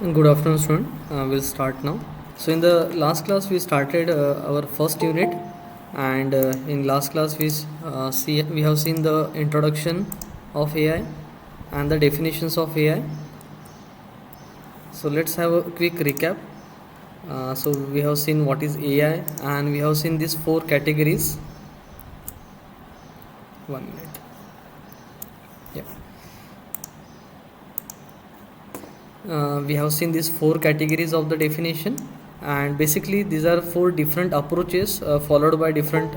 Good afternoon, student. We'll start now. So, in the last class, we started our first unit, and in last class, we have seen the introduction of AI and the definitions of AI. So, let's have a quick recap. So, we have seen what is AI, and we have seen these four categories. 1 minute. Yeah. We have seen these four categories of the definition, and basically these are four different approaches followed by different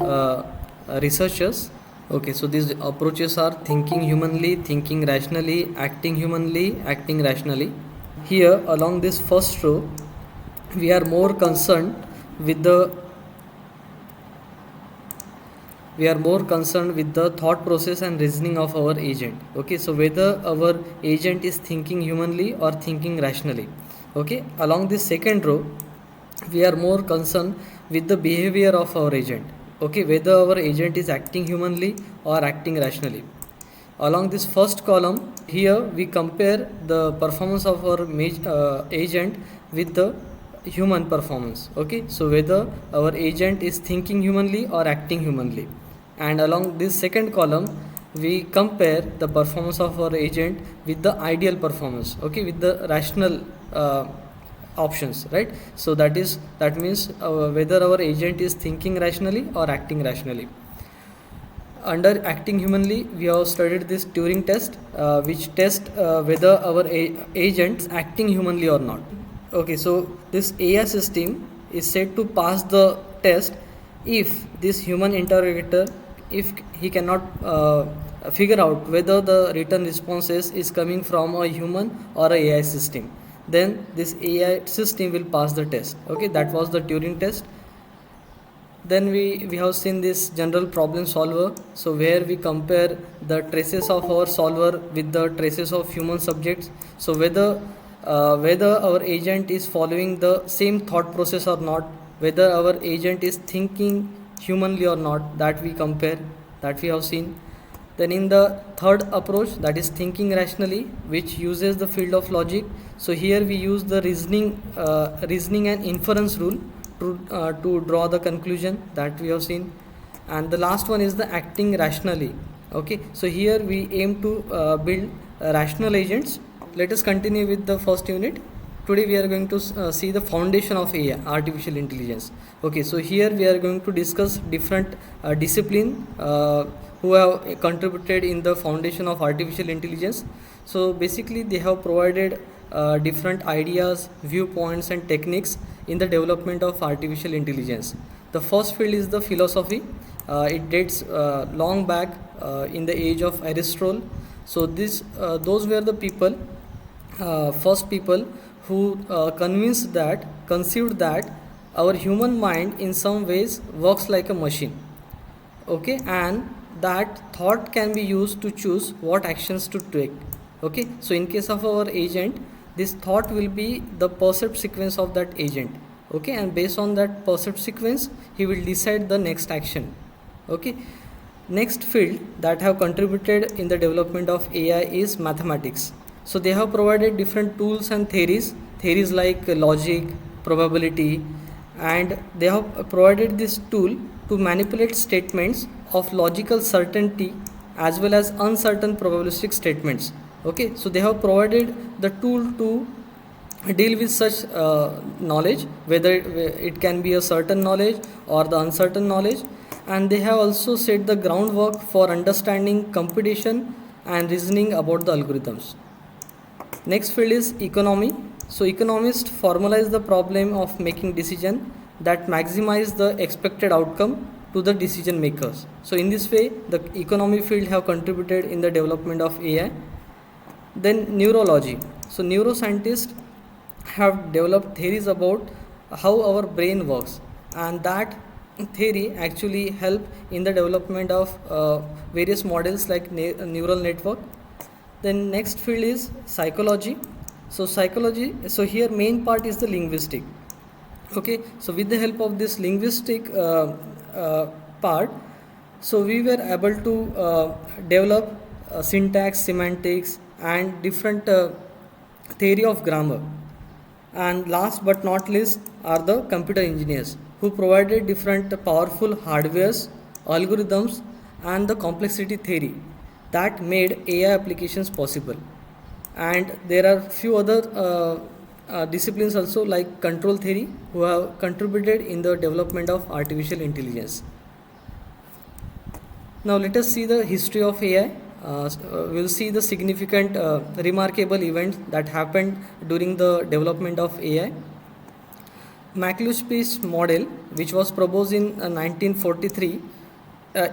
researchers. Okay, so these approaches are thinking humanly, thinking rationally, acting humanly, acting rationally. Here along this first row, we are more concerned with the thought process and reasoning of our agent. Okay, so whether our agent is thinking humanly or thinking rationally. Okay, along this second row, we are more concerned with the behavior of our agent. Okay, whether our agent is acting humanly or acting rationally. Along this first column, here we compare the performance of our agent with the human performance. Okay, so whether our agent is thinking humanly or acting humanly. And along this second column, we compare the performance of our agent with the ideal performance. Okay, with the rational options, right? So that means whether our agent is thinking rationally or acting rationally. Under acting humanly, we have studied this Turing test, which test whether our agent is acting humanly or not. Okay, so this AI system is said to pass the test if this human interrogator, if he cannot figure out whether the written responses is coming from a human or a AI system, then this AI system will pass the test. Okay, that was the Turing test. Then we have seen this general problem solver, so where we compare the traces of our solver with the traces of human subjects. So whether our agent is following the same thought process or not, whether our agent is thinking humanly or not, that we compare, that we have seen. Then in the third approach, that is thinking rationally, which uses the field of logic. So here we use the reasoning and inference rule to draw the conclusion, that we have seen. And the last one is the acting rationally. Okay, so here we aim to build rational agents. Let us continue with the first unit. Today we are going to see the foundation of AI, artificial intelligence. Okay, so here we are going to discuss different discipline who have contributed in the foundation of artificial intelligence. So basically they have provided different ideas, viewpoints and techniques in the development of artificial intelligence. The first field is the philosophy. It dates long back in the age of Aristotle. So those were the people, first people who conceived that our human mind in some ways works like a machine. Okay, and that thought can be used to choose what actions to take. Okay, so in case of our agent, this thought will be the percept sequence of that agent. Okay, and based on that percept sequence, he will decide the next action. Okay, next field that have contributed in the development of AI is mathematics. So they have provided different tools and theories like logic, probability, and they have provided this tool to manipulate statements of logical certainty as well as uncertain probabilistic statements. Okay, so they have provided the tool to deal with such knowledge, whether it can be a certain knowledge or the uncertain knowledge. And they have also set the groundwork for understanding computation and reasoning about the algorithms. Next field is economy. So economists formalize the problem of making decision that maximize the expected outcome to the decision makers. So in this way, the economy field have contributed in the development of AI. Then neurology. So neuroscientists have developed theories about how our brain works, and that theory actually help in the development of various models like neural network. Then next field is psychology. So here main part is the linguistic. Okay, so with the help of this linguistic part, so we were able to develop syntax, semantics and different theory of grammar. And last but not least are the computer engineers who provided different powerful hardwares, algorithms, and the complexity theory that made AI applications possible. And there are few other disciplines also like control theory who have contributed in the development of artificial intelligence. Now let us see the history of AI. We'll see the significant remarkable events that happened during the development of AI. McLuhan's model, which was proposed in 1943,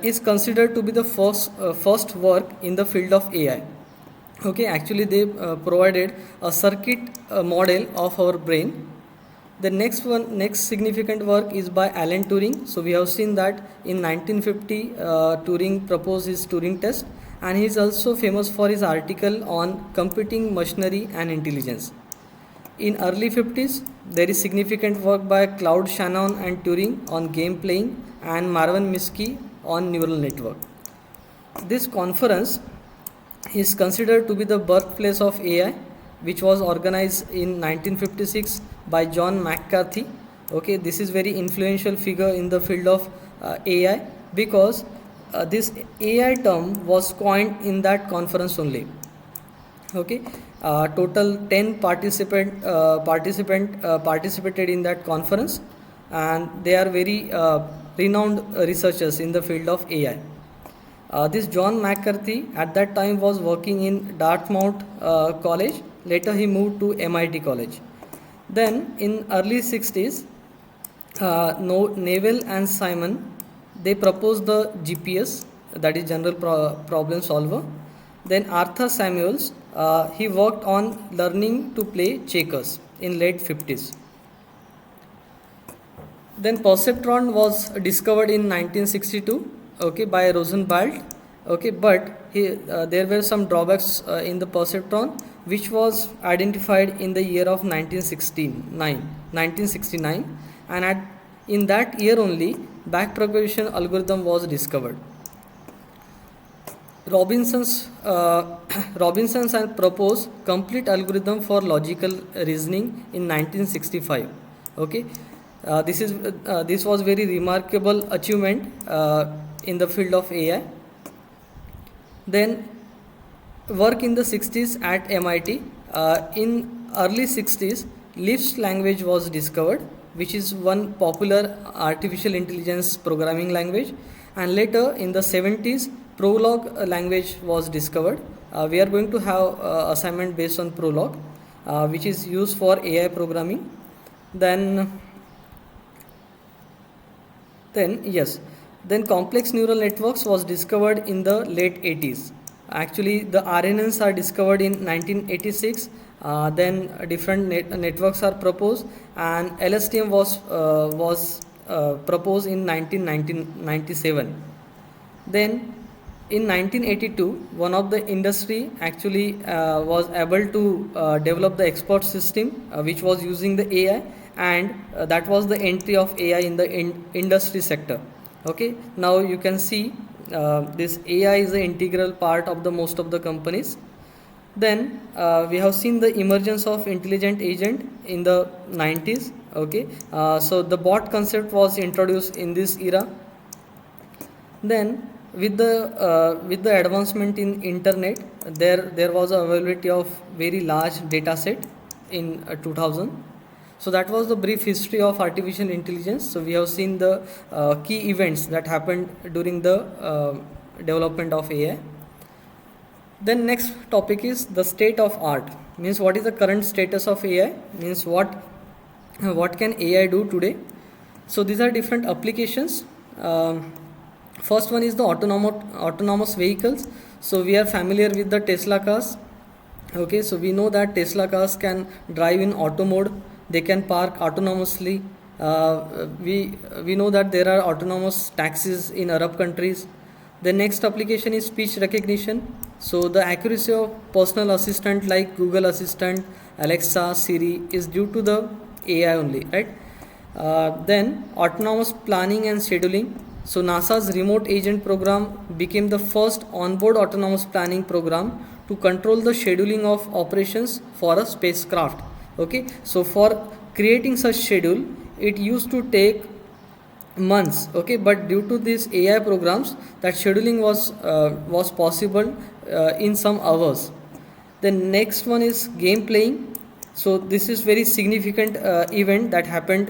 is considered to be the first work in the field of AI. Okay, actually they provided a circuit model of our brain. The next significant work is by Alan Turing. So we have seen that in 1950 Turing proposed his Turing test, and he is also famous for his article on computing machinery and intelligence. In early 50s, there is significant work by Claude Shannon and Turing on game playing and Marvin Minsky on neural network. This conference is considered to be the birthplace of AI, which was organized in 1956 by John McCarthy. Okay, this is very influential figure in the field of AI because this AI term was coined in that conference only. Okay, total 10 participated in that conference, and they are very renowned researchers in the field of AI. This John McCarthy at that time was working in Dartmouth College. Later he moved to MIT College. Then in early 60s, Neville and Simon, they proposed the GPS, that is general problem solver. Then Arthur Samuels, he worked on learning to play checkers in late 50s. Then perceptron was discovered in 1962, okay, by Rosenblatt. Okay, but there were some drawbacks in the perceptron, which was identified in the year of 1969, and in that year only backpropagation algorithm was discovered. Robinson's had proposed complete algorithm for logical reasoning in 1965. Okay, this was very remarkable achievement in the field of AI. Then work in the 60s at MIT. In early 60s, Lisp language was discovered, which is one popular artificial intelligence programming language, and later in the 70s, Prolog language was discovered. We are going to have assignment based on Prolog, which is used for AI programming. Then complex neural networks was discovered in the late 80s. Actually, the RNNs are discovered in 1986. Then different networks are proposed, and LSTM was proposed in 1997. Then in 1982, one of the industry actually was able to develop the expert system which was using the AI, and that was the entry of AI in the industry sector. Okay, now you can see this AI is an integral part of the most of the companies. Then we have seen the emergence of intelligent agent in the 90s. Okay, so the bot concept was introduced in this era. Then with the advancement in internet, there was availability of very large data set in 2000. So that was the brief history of artificial intelligence. So we have seen the key events that happened during the development of AI. Then next topic is the state of art. Means what is the current status of AI? Means what can AI do today? So these are different applications. First one is the autonomous vehicles. So we are familiar with the Tesla cars. Okay, so we know that Tesla cars can drive in auto mode. They can park autonomously. We know that there are autonomous taxis in Arab countries. The next application is speech recognition. So the accuracy of personal assistant like Google Assistant, Alexa, Siri is due to the AI only, right? Then autonomous planning and scheduling. So NASA's remote agent program became the first onboard autonomous planning program to control the scheduling of operations for a spacecraft. Okay, so for creating such schedule, it used to take months. Okay, but due to these AI programs, that scheduling was possible in some hours. The next one is game playing. So this is very significant event that happened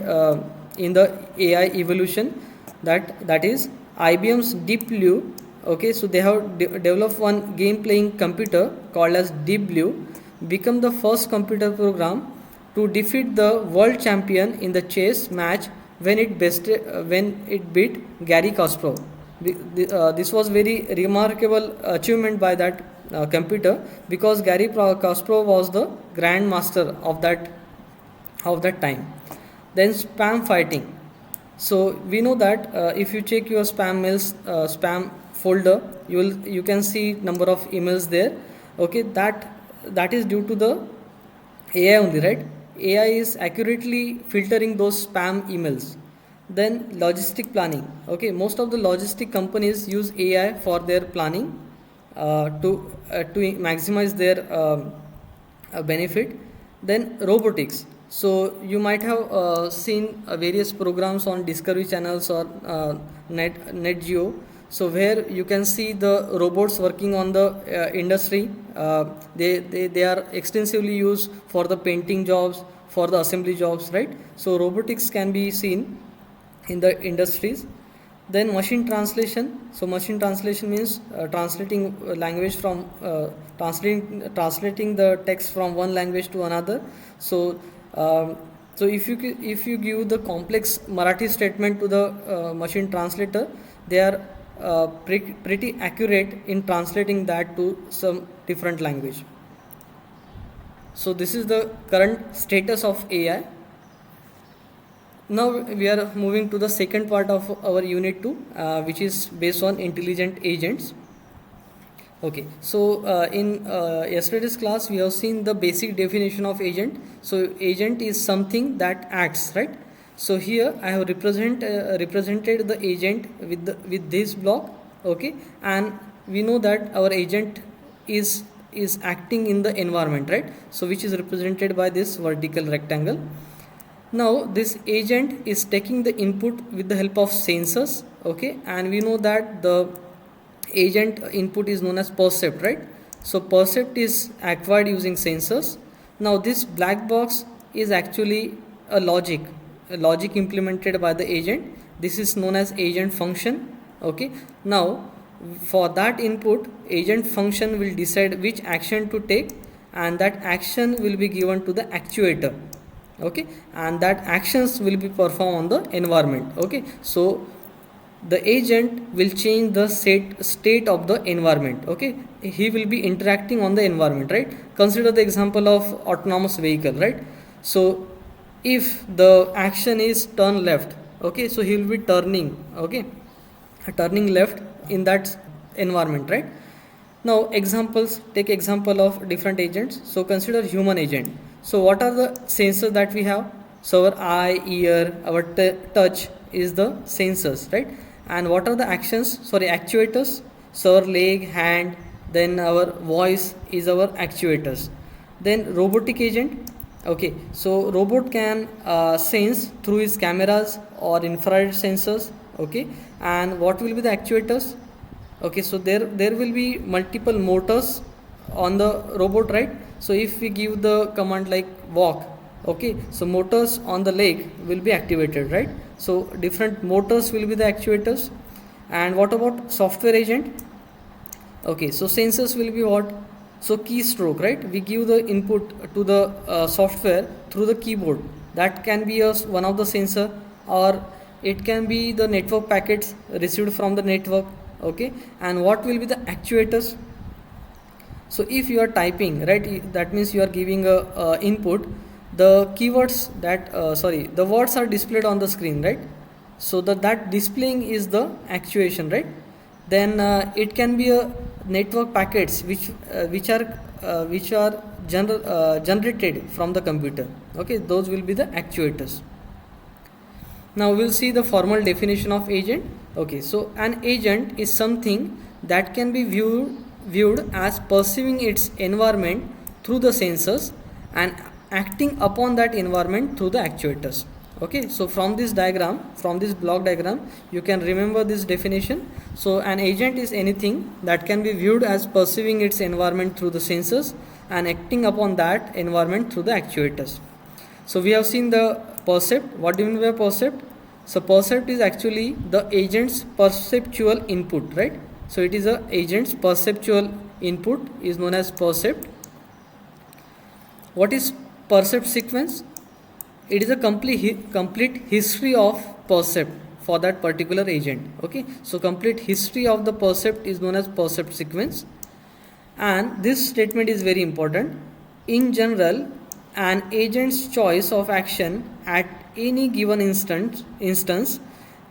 in the AI evolution. That is IBM's Deep Blue. Okay, so they have developed one game playing computer called as Deep Blue, become the first computer program to defeat the world champion in the chess match when it beat Gary Kasparov. This was very remarkable achievement by that computer, because Gary Kasparov was the grandmaster of that time. Then spam fighting. So we know that if you check your spam mails, spam folder, you can see number of emails there. Okay, that is due to the AI only, right? AI is accurately filtering those spam emails. Then logistic planning. Okay, most of the logistic companies use AI for their planning to maximize their benefit. Then robotics. So you might have seen various programs on Discovery channels or Net Geo. So where you can see the robots working on the industry. They are extensively used for the painting jobs, for the assembly jobs, right? So robotics can be seen in the industries. Then machine translation. So machine translation means translating language from translating the text from one language to another. So so if you give the complex Marathi statement to the machine translator, they are pretty accurate in translating that to some different language. So this is the current status of AI. Now we are moving to the second part of our unit 2, which is based on intelligent agents. Okay, so in yesterday's class we have seen the basic definition of agent. So agent is something that acts, right? So here I have represented the agent with this block. Okay, and we know that our agent is acting in the environment, right? So which is represented by this vertical rectangle. Now this agent is taking the input with the help of sensors. Okay, and we know that the agent input is known as percept, right? So percept is acquired using sensors. Now this black box is actually a logic implemented by the agent. This is known as agent function. Okay, now for that input, agent function will decide which action to take, and that action will be given to the actuator. Okay, and that actions will be performed on the environment. Okay, so the agent will change the state of the environment. Okay, he will be interacting on the environment, right? Consider the example of autonomous vehicle, right? So if the action is turn left, okay, so he will be turning, okay, turning left in that environment, right? Now examples, take example of different agents. So consider human agent. So what are the sensors that we have? So our eye, ear, our touch is the sensors, right? And what are the actions? Sorry, actuators. So our leg, hand, then our voice is our actuators. Then robotic agent. Okay, so robot can sense through his cameras or infrared sensors. Okay, and what will be the actuators? Okay, so there will be multiple motors on the robot, right? So if we give the command like walk, okay, so motors on the leg will be activated, right? So different motors will be the actuators. And what about software agent? Okay, so sensors will be what? So keystroke, right? We give the input to the software through the keyboard. That can be one of the sensor, or it can be the network packets received from the network. Okay, and what will be the actuators? So if you are typing, right, that means you are giving a input. The keywords that the words are displayed on the screen, right? So that displaying is the actuation, right? Then it can be a network packets which are generated from the computer. Okay, those will be the actuators. Now we'll see the formal definition of agent. Okay, so an agent is something that can be viewed as perceiving its environment through the sensors and acting upon that environment through the actuators. Okay, so from this diagram, from this block diagram, you can remember this definition. So an agent is anything that can be viewed as perceiving its environment through the sensors and acting upon that environment through the actuators. So we have seen the percept. What do you mean by percept? So percept is actually the agent's perceptual input, right? So it is a agent's perceptual input is known as percept. What is percept sequence? It is a complete history of percept for that particular agent. Okay, so complete history of the percept is known as percept sequence, and this statement is very important. In general, an agent's choice of action at any given instance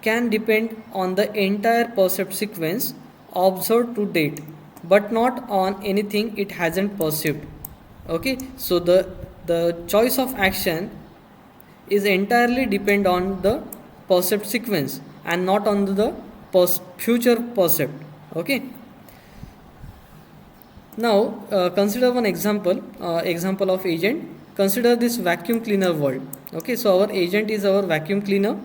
can depend on the entire percept sequence observed to date, but not on anything it hasn't perceived. Okay, so the choice of action is entirely depend on the percept sequence and not on the future percept. Okay, now consider one example of agent. Consider this vacuum cleaner world. Okay, so our agent is our vacuum cleaner,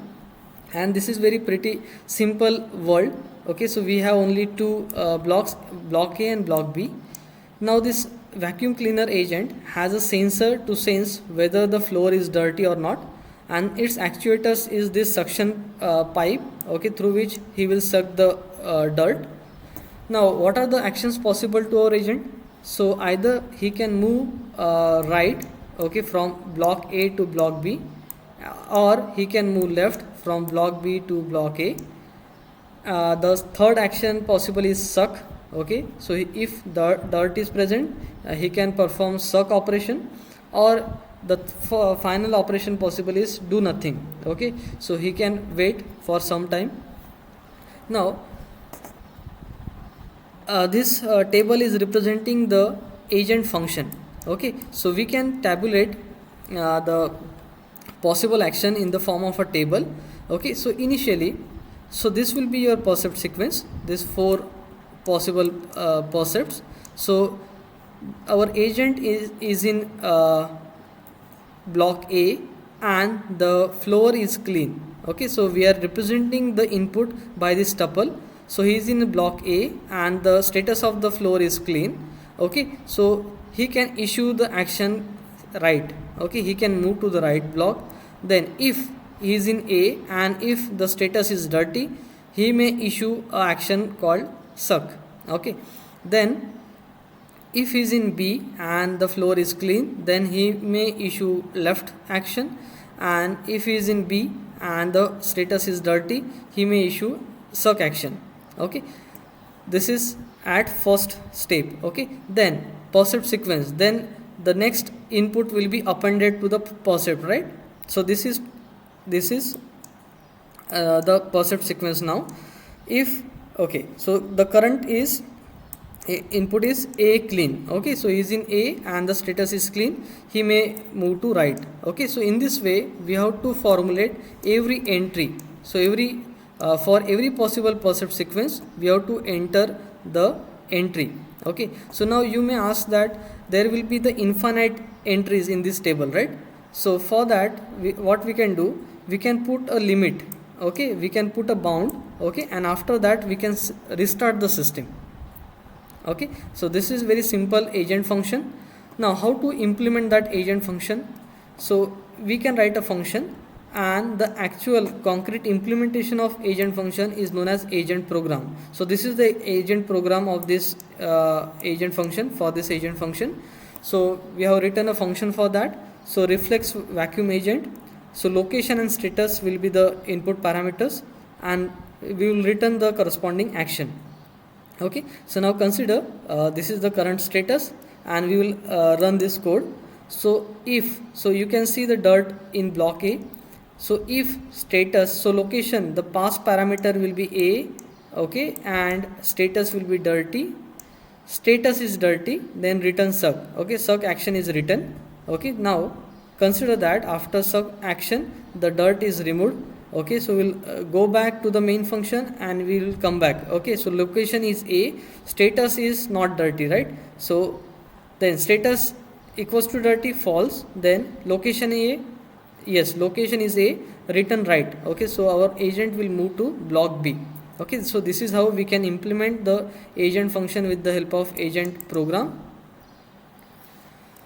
and this is very pretty simple world. Okay, so we have only two blocks, block A and block B. Now this vacuum cleaner agent has a sensor to sense whether the floor is dirty or not, and its actuators is this suction pipe, okay, through which he will suck the dirt. Now what are the actions possible to our agent? So either he can move right, okay, from block A to block B, or he can move left from block B to block A. The third action possible is suck. Okay, so if the dirt is present, he can perform suck operation, or the final operation possible is do nothing. Okay, so he can wait for some time. Now this table is representing the agent function. Okay, so we can tabulate the possible action in the form of a table. Okay, so initially, so this will be your percept sequence, this four possible percepts. So our agent is in block A and the floor is clean. Okay, so we are representing the input by this tuple. So he is in block A and the status of the floor is clean. Okay, so he can issue the action right. Okay, he can move to the right block. Then if he is in A and if the status is dirty, he may issue a action called suck. Okay, then if he is in B and the floor is clean, then he may issue left action, and if he is in B and the status is dirty, he may issue suck action. Okay, this is at first step. Okay, then percept sequence, then the next input will be appended to the percept, right? So this is the percept sequence. Now if okay, so the current is input is A clean. Okay, so he is in A and the status is clean, he may move to right. Okay, so in this way we have to formulate every entry. So every for every possible percept sequence we have to enter the entry. Okay, so now you may ask that there will be the infinite entries in this table, right? So for that what we can do, we can put a limit. Okay, we can put a bound. Okay, and after that we can restart the system. Okay, so this is very simple agent function. Now how to implement that agent function? So we can write a function, and the actual concrete implementation of agent function is known as agent program. So this is the agent program of this agent function, for this agent function. So we have written a function for that. So reflex vacuum agent, so location and status will be the input parameters, and we will return the corresponding action. Okay, so now consider this is the current status, and we will run this code. So if, so you can see the dirt in block A. So if status, so location, the pass parameter will be A, okay, and status will be dirty. Status is dirty, then return suck. Okay, suck action is written. Okay, now consider that after suck action the dirt is removed. Okay, so we'll go back to the main function and we will come back. Okay, so location is A, status is not dirty, right? So then status equals to dirty, false. Then location A, yes, location is A, written right. Okay, so our agent will move to block B. Okay, so this is how we can implement the agent function with the help of agent program.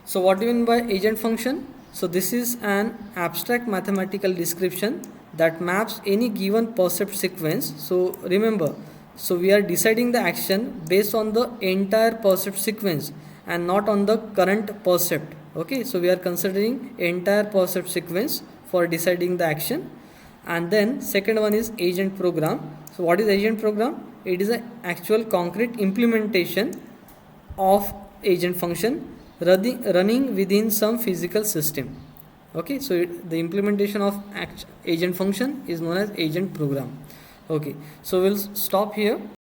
So what do you mean by agent function? So this is an abstract mathematical description that maps any given percept sequence. So remember, so we are deciding the action based on the entire percept sequence and not on the current percept. Okay, so we are considering entire percept sequence for deciding the action. And then second one is agent program. So what is agent program? It is an actual concrete implementation of agent function running within some physical system. Okay, so the implementation of agent function is known as agent program. Okay, so we'll stop here.